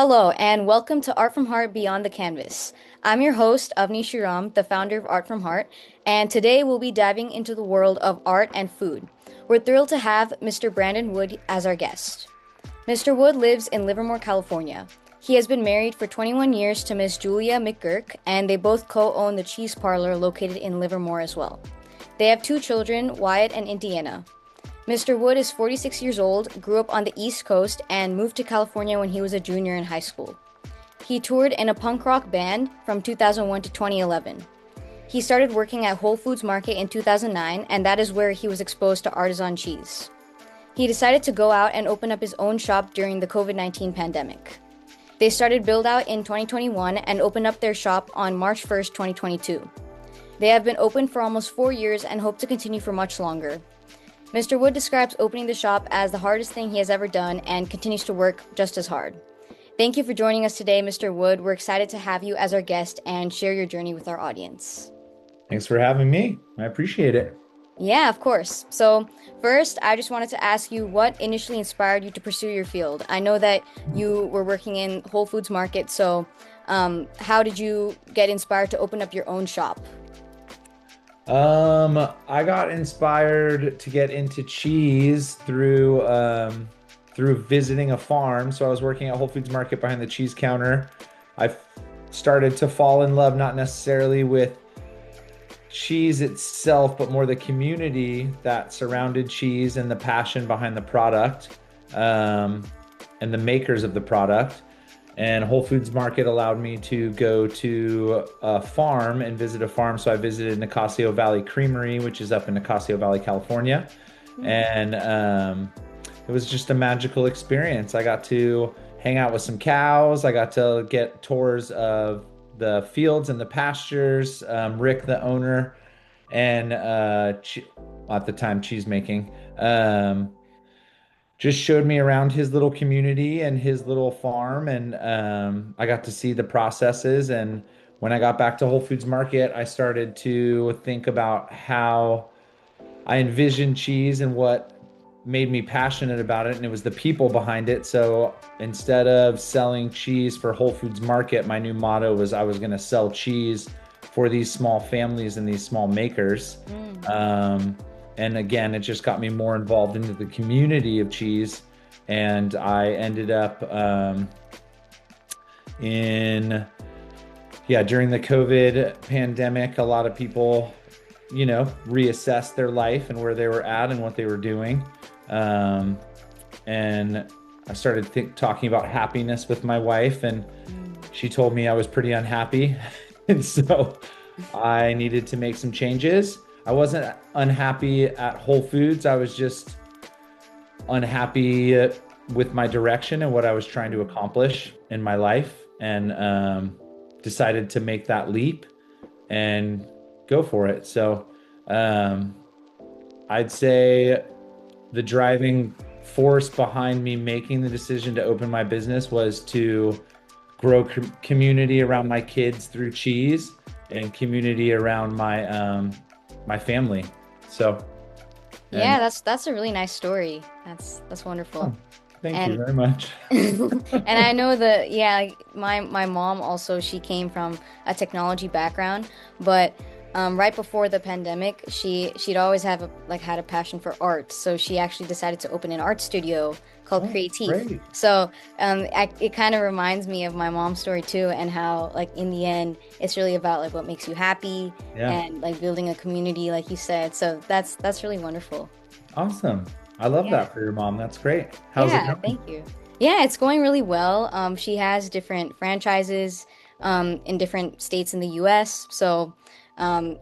Hello, and welcome to Art from Heart Beyond the Canvas. I'm your host, Avni Shriram, the founder of Art from Heart, and today we'll be diving into the world of art and food. We're thrilled to have Mr. Brandon Wood as our guest. Mr. Wood lives in Livermore, California. He has been married for 21 years to Miss Julia McGurk, and they both co-own the Cheese Parlor located in Livermore as well. They have two children, Wyatt and Indiana. Mr. Wood is 46 years old, grew up on the East Coast, and moved to California when he was a junior in high school. He toured in a punk rock band from 2001 to 2011. He started working at Whole Foods Market in 2009, and that is where he was exposed to artisan cheese. He decided to go out and open up his own shop during the COVID-19 pandemic. They started build out in 2021 and opened up their shop on March 1st, 2022. They have been open for almost 4 years and hope to continue for much longer. Mr. Wood describes opening the shop as the hardest thing he has ever done and continues to work just as hard. Thank you for joining us today, Mr. Wood. We're excited to have you as our guest and share your journey with our audience. Thanks for having me. I appreciate it. Yeah, of course. So first, I just wanted to ask you what initially inspired you to pursue your field. I know that you were working in Whole Foods Market, so how did you get inspired to open up your own shop? I got inspired to get into cheese through visiting a farm. So I was working at Whole Foods Market behind the cheese counter. I started to fall in love, not necessarily with cheese itself, but more the community that surrounded cheese and the passion behind the product, and the makers of the product. And Whole Foods Market allowed me to go to a farm and visit a farm. So I visited Nicasio Valley Creamery, which is up in Nicasio Valley, California. And it was just a magical experience. I got to hang out with some cows. I got to get tours of the fields and the pastures. Rick, the owner, and at the time, cheese making. Just showed me around his little community and his little farm, and I got to see the processes. And when I got back to Whole Foods Market, I started to think about how I envisioned cheese and what made me passionate about it, and it was the people behind it. So instead of selling cheese for Whole Foods Market, my new motto was I was going to sell cheese for these small families and these small makers. And again, it just got me more involved into the community of cheese. And I ended up during the COVID pandemic, a lot of people, reassessed their life and where they were at and what they were doing. And I started talking about happiness with my wife, and she told me I was pretty unhappy. And so I needed to make some changes. I wasn't unhappy at Whole Foods. I was just unhappy with my direction and what I was trying to accomplish in my life, and decided to make that leap and go for it. So I'd say the driving force behind me making the decision to open my business was to grow community around my kids through cheese and community around my family. So Yeah, that's a really nice story. That's wonderful. oh, thank you And very much. and I know that, yeah, my mom also, she came from a technology background, but right before the pandemic, she'd always had a passion for art. So she actually decided to open an art studio called Oh, Creative. great. So it kind of reminds me of my mom's story too, and how like in the end, it's really about like what makes you happy Yeah, and like building a community, like you said. So that's really wonderful. awesome. I love Yeah. that for your mom. That's great. How's it Yeah, going? thank you. Yeah, it's going really well. She has different franchises in different states in the US. So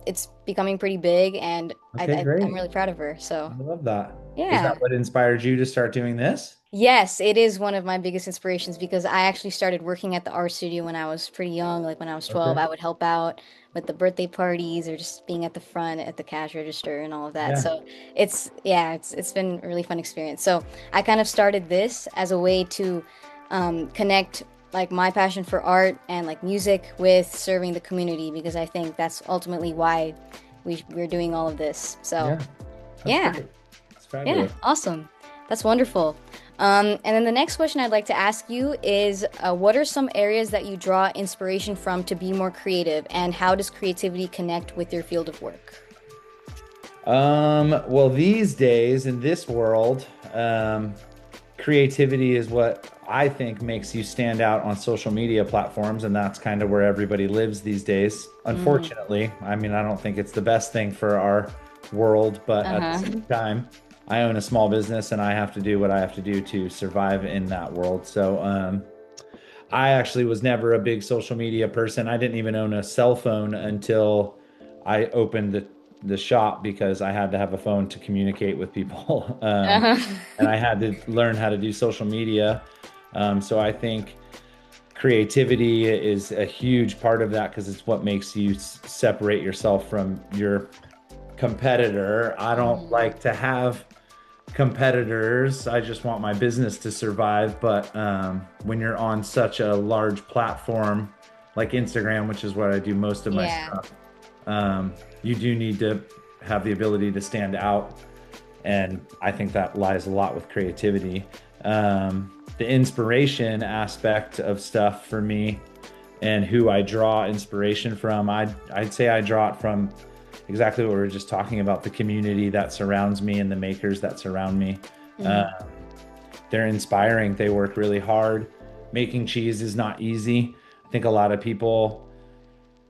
it's becoming pretty big, and Okay, I'm great. really proud of her. So I love that. Is that yeah. what inspired you to start doing this? Yes, it is one of my biggest inspirations because I actually started working at the art studio when I was pretty young. Like when I was 12, Okay. I would help out with the birthday parties or just being at the front at the cash register and all of that. Yeah. So it's been a really fun experience. So I kind of started this as a way to connect like my passion for art and like music with serving the community, because I think that's ultimately why we're doing all of this. So Yeah. That's yeah, great. It's yeah, fabulous. awesome. That's wonderful. And then the next question I'd like to ask you is, what are some areas that you draw inspiration from to be more creative, and how does creativity connect with your field of work? Well, these days in this world, creativity is what I think makes you stand out on social media platforms, and that's kind of where everybody lives these days. Mm, Unfortunately, I mean, I don't think it's the best thing for our world, but at the uh-huh. same time, I own a small business and I have to do what I have to do to survive in that world. So, I actually was never a big social media person. I didn't even own a cell phone until I opened the shop because I had to have a phone to communicate with people. And Uh-huh. I had to learn how to do social media. So I think creativity is a huge part of that because it's what makes you separate yourself from your competitor. I don't Mhm. like to have competitors. I just want my business to survive. But when you're on such a large platform like Instagram, which is what I do most of my Yeah. stuff, you do need to have the ability to stand out. And I think that lies a lot with creativity. The inspiration aspect of stuff for me and who I draw inspiration from, I'd say I draw it from exactly what we were just talking about, the community that surrounds me and the makers that surround me. Uh, Mhm. they're inspiring. They work really hard. Making cheese is not easy. I think a lot of people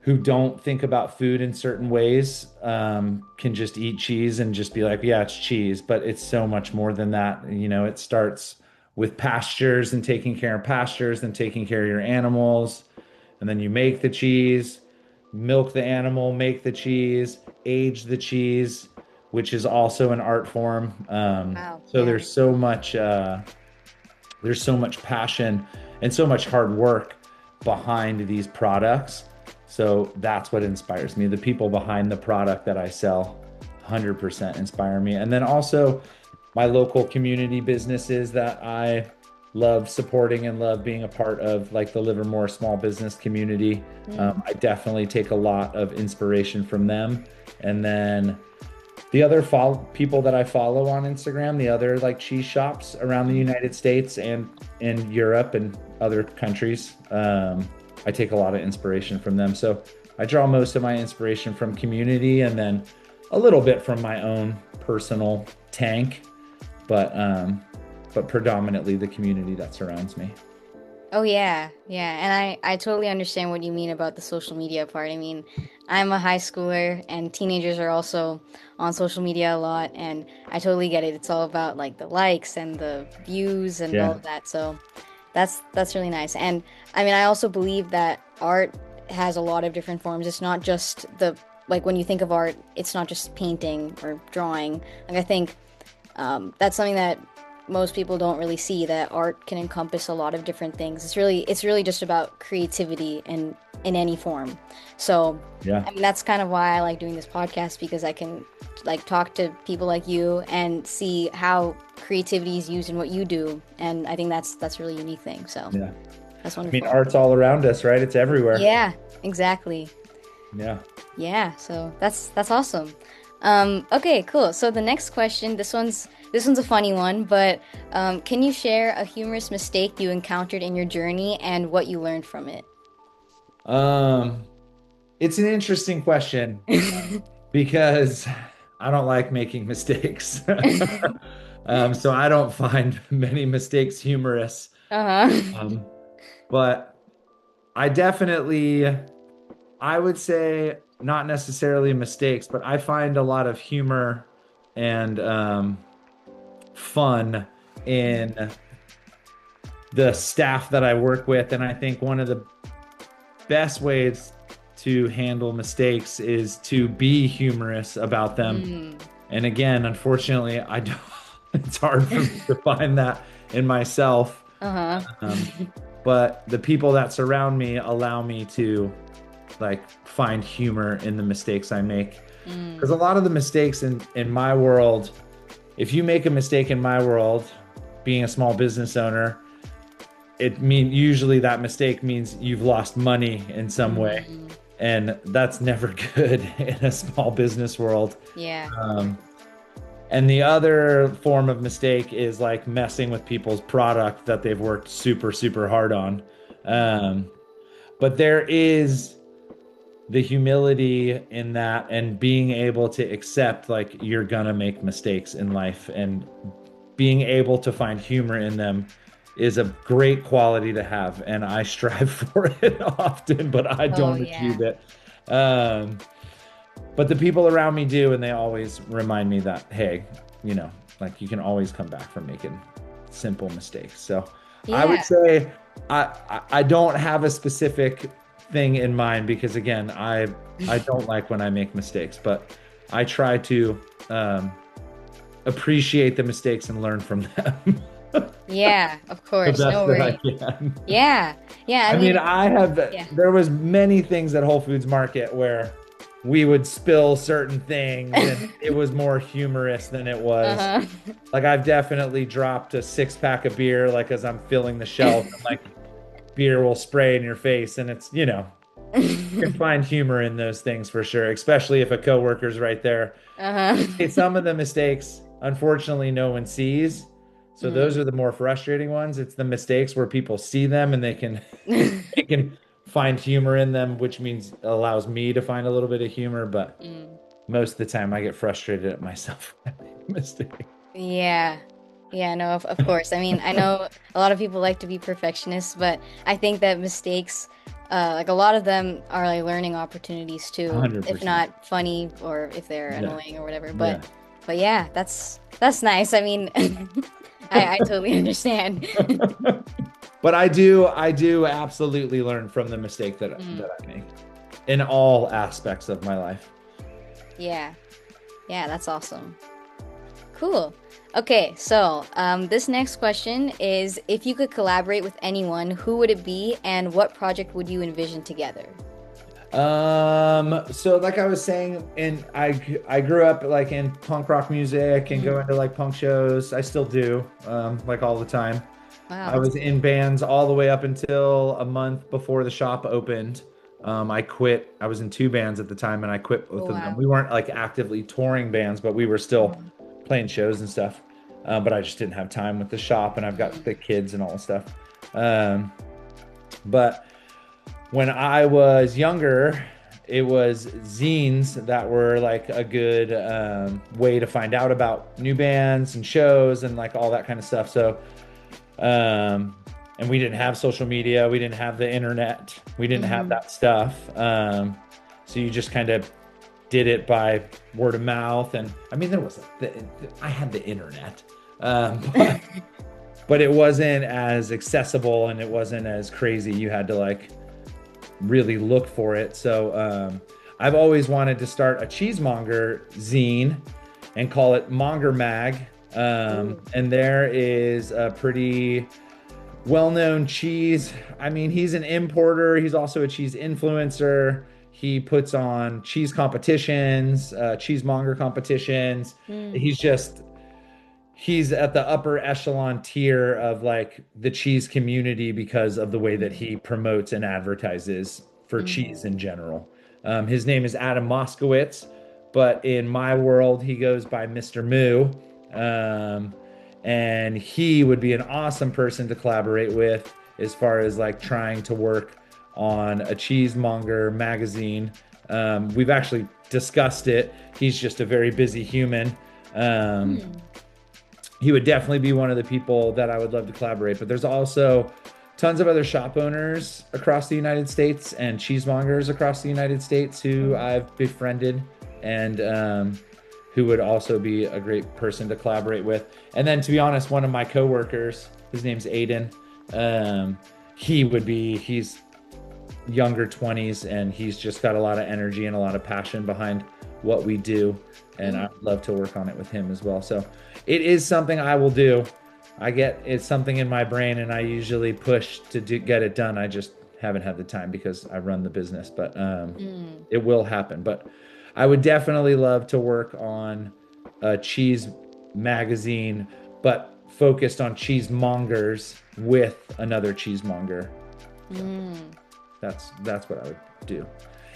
who don't think about food in certain ways can just eat cheese and just be like, yeah, it's cheese. But it's so much more than that. You know, it starts with pastures and taking care of pastures and taking care of your animals. And then you make the cheese, milk the animal, make the cheese, age the cheese, which is also an art form. Wow. So Yeah. there's so much passion and so much hard work behind these products. So that's what inspires me. The people behind the product that I sell 100% inspire me. And then also my local community businesses that I love supporting and love being a part of, like the Livermore small business community. Mm. I definitely take a lot of inspiration from them. And then the other people that I follow on Instagram, the other like cheese shops around the Mhm. United States and in Europe and other countries, I take a lot of inspiration from them. So I draw most of my inspiration from community and then a little bit from my own personal tank, but predominantly the community that surrounds me. Oh yeah, yeah, and I totally understand what you mean about the social media part. I mean, I'm a high schooler, and teenagers are also on social media a lot, and I totally get it. It's all about like the likes and the views and all Yeah. of that. So that's really nice. And I mean, I also believe that art has a lot of different forms. It's not just the like when you think of art, it's not just painting or drawing. Like I think that's something that most people don't really see, that art can encompass a lot of different things. It's really just about creativity in any form. So Yeah. I mean that's kind of why I like doing this podcast, because I can like talk to people like you and see how creativity is used in what you do, and I think that's a really unique thing. So Yeah. that's I mean, wonderful. art's all around us, right? It's everywhere. Yeah, exactly. Yeah. Yeah, so that's awesome. Okay, cool. So the next question, this one's a funny one, but can you share a humorous mistake you encountered in your journey and what you learned from it? Um, it's an interesting question because I don't like making mistakes. So I don't find many mistakes humorous. Uh-huh. Um, but I definitely, I would say not necessarily mistakes, but I find a lot of humor and fun in the staff that I work with. And I think one of the best ways to handle mistakes is to be humorous about them. Mm. And again, unfortunately, I don't, it's hard for me to find that in myself. Uh-huh. Um, but the people that surround me allow me to like find humor in the mistakes I make. Because Mm. a lot of the mistakes in my world, if you make a mistake in my world, being a small business owner, usually that mistake means you've lost money in some way. Mm. And that's never good in a small business world. Yeah. Um, And the other form of mistake is like messing with people's product that they've worked super, super hard on. Um, but there is the humility in that and being able to accept like you're gonna make mistakes in life and being able to find humor in them is a great quality to have. And I strive for it often, but I Oh don't yeah. achieve it. Um, but the people around me do, and they always remind me that, hey, you know, like you can always come back from making simple mistakes. So I would Yeah. say I don't have a specific thing in mind because again, I don't like when I make mistakes, but I try to appreciate the mistakes and learn from them Yeah, of the course. best No that I worry. can. Yeah. Yeah, I I mean, mean, I have, yeah. there was many things at Whole Foods Market where we would spill certain things and it was more humorous than it was. Uh-huh. Like I've definitely dropped a 6 pack of beer, like as I'm filling the shelf, and like beer will spray in your face. And it's, you can find humor in those things for sure, especially if a coworker's right there. Uh-huh. Hey, some of the mistakes, unfortunately, no one sees. So those Mm. are the more frustrating ones. It's the mistakes where people see them and they can they can find humor in them, which means allows me to find a little bit of humor. But Mm. most of the time, I get frustrated at myself when I make a mistake. Yeah. Yeah, no, of course. I mean, I know a lot of people like to be perfectionists, but I think that mistakes, like a lot of them are like learning opportunities too, if 100%. not funny or if they're Yeah. annoying or whatever. Yeah. But yeah, that's nice. I mean, I totally understand. But I do absolutely learn from the mistake that Mm, I make in all aspects of my life. yeah. Yeah, that's awesome. Cool. Okay, so this next question is if you could collaborate with anyone, who would it be and what project would you envision together? So like I was saying, I grew up like in punk rock music and go Mm, into like punk shows. I still do, like all the time. wow, I that's was in bands all the way up until a month before the shop opened. I quit. I was in 2 bands at the time and I quit oh, both of them. wow. We weren't like actively touring bands, but we were still Mm, playing shows and stuff. But I just didn't have time with the shop and I've got the mm, kids and all the stuff. Um, but when I was younger, it was zines that were like a good way to find out about new bands and shows and like all that kind of stuff. So, and we didn't have social media, we didn't have the internet, we didn't have mhm, that stuff. So you just kind of did it by word of mouth. And I mean, I had the internet, but, but it wasn't as accessible and it wasn't as crazy. You had to like really look for it. So I've always wanted to start a cheesemonger zine and call it Monger Mag. ooh, And there is a pretty well-known cheese. I mean, he's an importer. He's also a cheese influencer. He puts on cheese competitions, cheesemonger competitions. mm, He's just he's at the upper echelon tier of like the cheese community because of the way that mm, he promotes and advertises for mhm, cheese in general. His name is Adam Moskowitz, but in my world, he goes by Mr. Moo. Um, and he would be an awesome person to collaborate with as far as like trying to work on a cheesemonger magazine. We've actually discussed it. He's just a very busy human. Um, mm, he would definitely be one of the people that I would love to collaborate. But there's also tons of other shop owners across the United States and cheesemongers across the United States who mm, I've befriended and who would also be a great person to collaborate with. And then, to be honest, one of my coworkers, his name's Aiden. Um, he's younger 20s and he's just got a lot of energy and a lot of passion behind what we do. And mm. I'd love to work on it with him as well. So it is something I will do. It's something in my brain and I usually push to get it done. I just haven't had the time because I run the business, but Mm. it will happen. But I would definitely love to work on a cheese magazine, but focused on cheesemongers with another cheesemonger. So Mm. that's what I would do.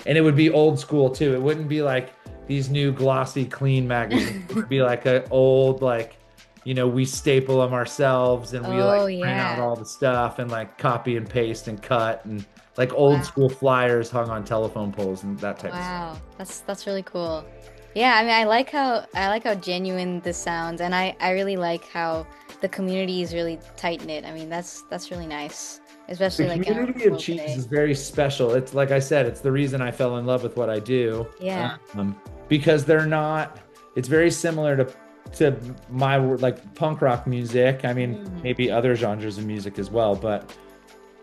And it would be old school too. It wouldn't be like these new glossy clean magazines. It would be like an old like, we staple them ourselves and we like Oh print out yeah. all the stuff and like copy and paste and cut and like old Wow. school flyers hung on telephone poles and that type of stuff. Wow. That's really cool. Yeah, I mean I like how genuine this sounds, and I really like how the community is really tight knit. I mean that's really nice, The especially like in our community of world cheese today. is very special. It's like I said, it's the reason I fell in love with what I do. Yeah. Because they're not, it's very similar to my like punk rock music. I mean, Mm. maybe other genres of music as well, but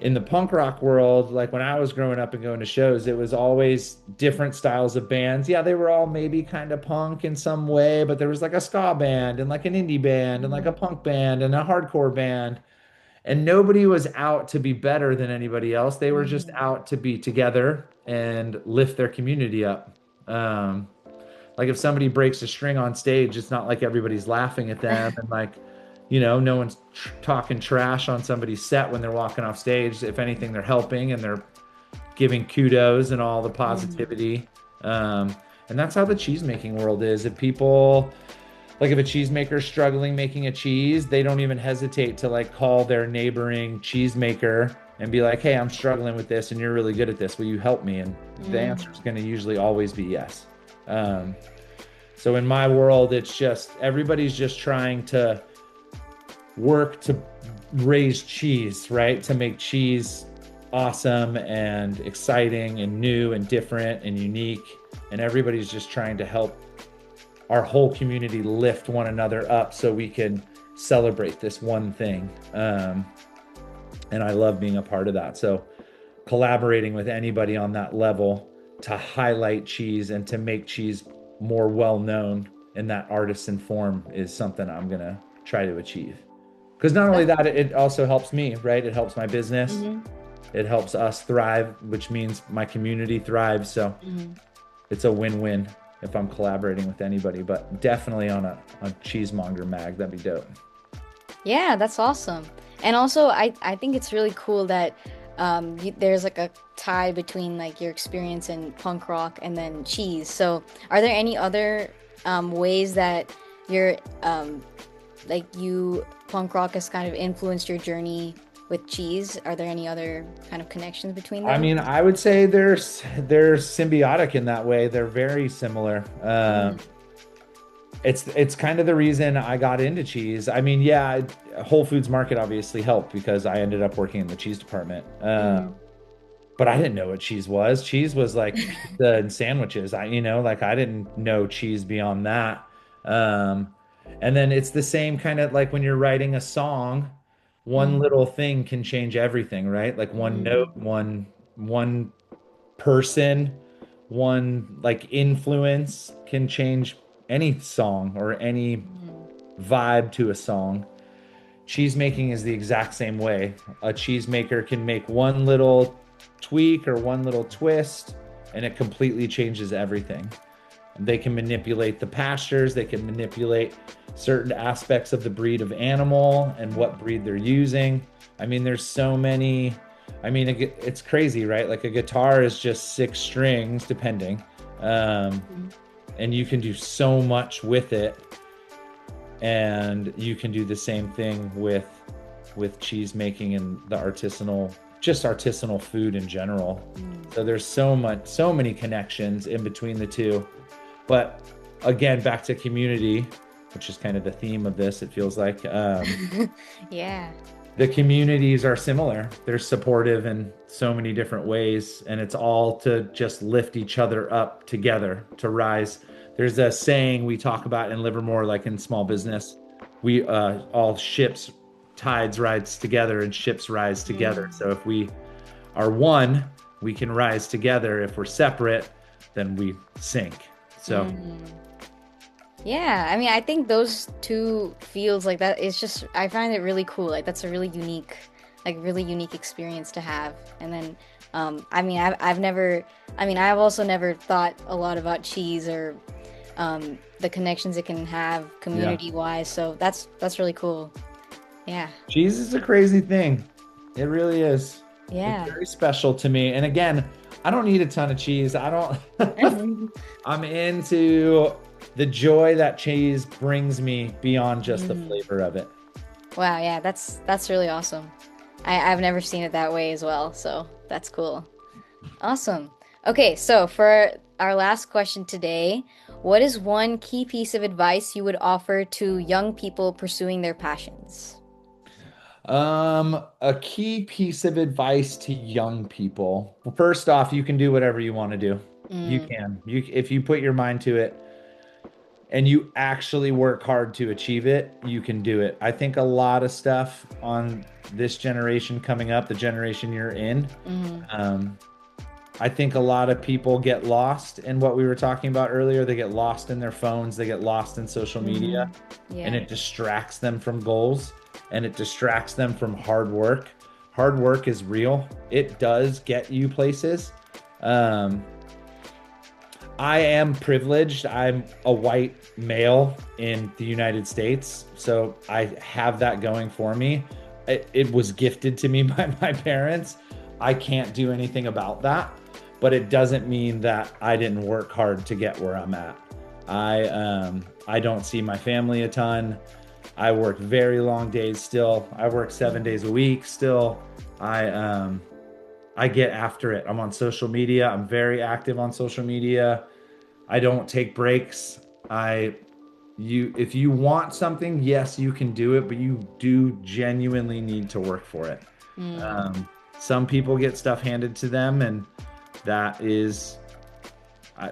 in the punk rock world, like when I was growing up and going to shows, it was always different styles of bands. Yeah, they were all maybe kind of punk in some way, but there was like a ska band and like an indie band and like a Mm. punk band and a hardcore band. And nobody was out to be better than anybody else. They were just Mm. out to be together and lift their community up. Um, like if somebody breaks a string on stage, it's not like everybody's laughing at them and like, no one's talking trash on somebody's set when they're walking off stage. If anything, they're helping and they're giving kudos and all the Mhm. positivity. And that's how the cheese making world is. If people like if a cheesemaker is struggling making a cheese, they don't even hesitate to like call their neighboring cheesemaker and be like, "Hey, I'm struggling with this, and you're really good at this. Will you help me?" And the answer is Mm. going to usually always be yes. Um, so in my world, it's just everybody's just trying to work to raise cheese, right? To make cheese awesome and exciting and new and different and unique. And everybody's just trying to help our whole community lift one another up so we can celebrate this one thing. And I love being a part of that. So collaborating with anybody on that level to highlight cheese and to make cheese more well known in that artisan form is something I'm going to try to achieve. Because not only That's that, it also helps me, right? It helps my business. mhm. It helps us thrive, which means my community thrives. So Mhm. it's a win-win if I'm collaborating with anybody, but definitely on a cheesemonger mag, that'd be dope. Yeah, that's awesome. And also, I think it's really cool that there's like a tie between like your experience in punk rock and then cheese. So, are there any other ways that your like you punk rock has kind of influenced your journey with cheese? Are there any other kind of connections between I them? mean, I would say they're symbiotic in that way. They're very similar. Mm, It's kind of the reason I got into cheese. I mean, yeah, Whole Foods Market obviously helped because I ended up working in the cheese department. mm, But I didn't know what cheese was. Cheese was like pizza and sandwiches. Like I didn't know cheese beyond that. Um, and then it's the same kind of like when you're writing a song, one mm, little thing can change everything, right? Like one note, mm, one person, one like influence can change any song or any mm, vibe to a song. Cheese making is the exact same way. A cheesemaker can make one little tweak or one little twist, and it completely changes everything. They can manipulate the pastures, they can manipulate certain aspects of the breed of animal and what breed they're using. I mean, there's so many. I mean, it's crazy, right? Like a guitar is just six strings, depending. Um, mm. and you can do so much with it, and you can do the same thing with cheese making and the artisanal food in general. Mm. So there's so many connections in between the two. But again, back to community, which is kind of the theme of this, it feels like Yeah. the communities are similar. They're supportive in so many different ways, and it's all to just lift each other up together to rise. There's a saying we talk about in Livermore, like in small business, we all ships tides rise together and ships rise together. Mm, So if we are one, we can rise together. If we're separate, then we sink. So mm. Yeah, I mean, I think those two fields like that, it's just I find it really cool. Like that's a really unique, like really unique experience to have. And then, I mean, I've never, I mean, I've also never thought a lot about cheese or the connections it can have yeah. community wise. So that's really cool. Yeah, Cheese is a crazy thing. It really is. It's yeah. very special to me. And again, I don't need a ton of cheese. I don't I'm into the joy that cheese brings me beyond just the Mm. flavor of it. Wow, yeah, that's really awesome. I've never seen it that way as well, so that's cool. Awesome. Okay, so for our last question today, what is one key piece of advice you would offer to young people pursuing their passions? A key piece of advice to young people. Well, first off, you can do whatever you want to do. You Mm, can. If you put your mind to it and you actually work hard to achieve it, you can do it. I think a lot of stuff on this generation coming up, the generation you're in, mm, um, I think a lot of people get lost in what we were talking about earlier. They get lost in their phones, they get lost in social media, hmm. and Yeah. it distracts them from goals and it distracts them from hard work. Hard work is real, it does get you places. Um, I am privileged. I'm a white male in the United States, so I have that going for me. It was gifted to me by my parents. I can't do anything about that, but it doesn't mean that I didn't work hard to get where I'm at. I don't see my family a ton. I work very long days still. I work 7 days a week still. I um I get after it. I'm on social media. I'm very active on social media. I don't take breaks. I you if you want something, yes, you can do it, but you do genuinely need to work for it. Mm, Um, some people get stuff handed to them, and that is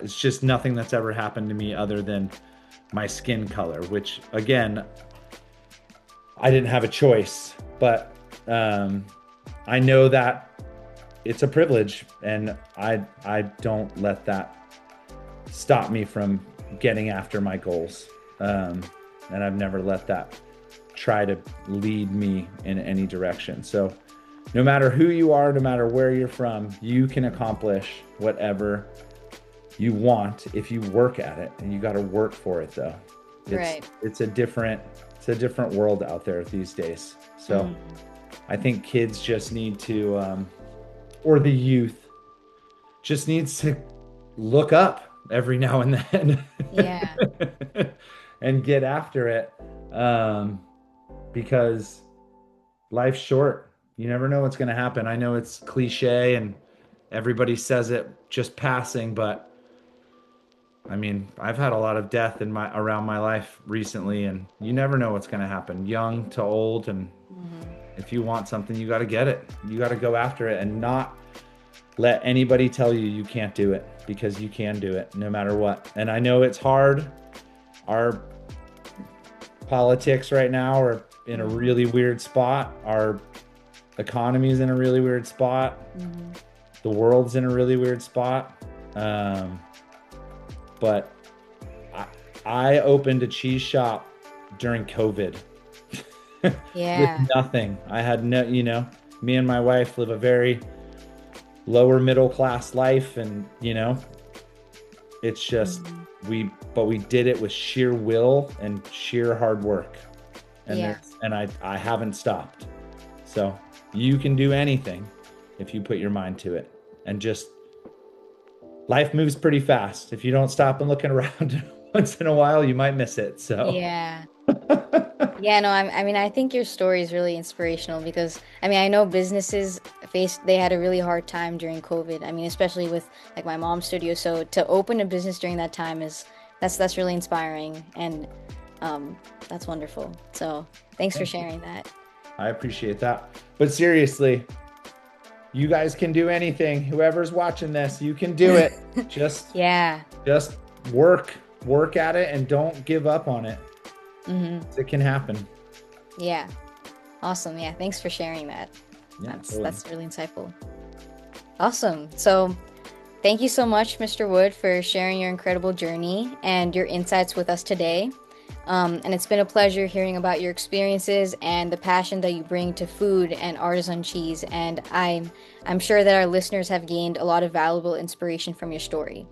it's just nothing that's ever happened to me other than my skin color, which again, I didn't have a choice, but um, I know that it's a privilege, and I don't let that stop me from getting after my goals. Um, and I've never let that try to lead me in any direction. So, no matter who you are, no matter where you're from, you can accomplish whatever you want if you work at it. And you got to work for it, though. It's right. it's a different it's a different world out there these days. So, Mm, I think kids just need to, or the youth just needs to look up every now and then yeah. and get after it, um, because life's short. You never know what's going to happen. I know it's cliche and everybody says it just passing, but I mean, I've had a lot of death in my around my life recently, and you never know what's going to happen, young to old. And Hmm. if you want something, you got to get it. You got to go after it and not let anybody tell you you can't do it, because you can do it no matter what. And I know it's hard. Our politics right now are in a really weird spot. Our economy is in a really weird spot. Hmm. The world's in a really weird spot. Um, but I, I opened a cheese shop during COVID with Yeah. nothing. I had no, me and my wife live a very lower middle class life, and it's just Hmm. but we did it with sheer will and sheer hard work, and Yeah. I haven't stopped. So you can do anything if you put your mind to it, and just life moves pretty fast. If you don't stop and looking around once in a while, you might miss it. So Yeah. Yeah, no, I mean, I think your story is really inspirational because, I mean, I know businesses they had a really hard time during COVID. I mean, especially with like my mom's studio. So to open a business during that time that's really inspiring and um, that's wonderful. So thanks for thank you. sharing that. I appreciate that. But seriously, you guys can do anything. Whoever's watching this, you can do it. Just Yeah. just work at it and don't give up on it. Hmm. It can happen. Yeah. Awesome. Yeah. Thanks for sharing that. Yeah, That's totally. that's really insightful. Awesome. So thank you so much, Mr. Wood, for sharing your incredible journey and your insights with us today. And it's been a pleasure hearing about your experiences and the passion that you bring to food and artisan cheese. And I'm sure that our listeners have gained a lot of valuable inspiration from your story.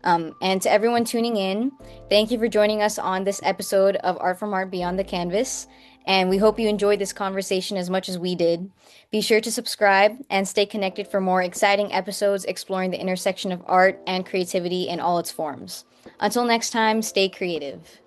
And to everyone tuning in, thank you for joining us on this episode of Art from Art Beyond the Canvas. and we hope you enjoyed this conversation as much as we did. Be sure to subscribe and stay connected for more exciting episodes exploring the intersection of art and creativity in all its forms. Until next time, stay creative.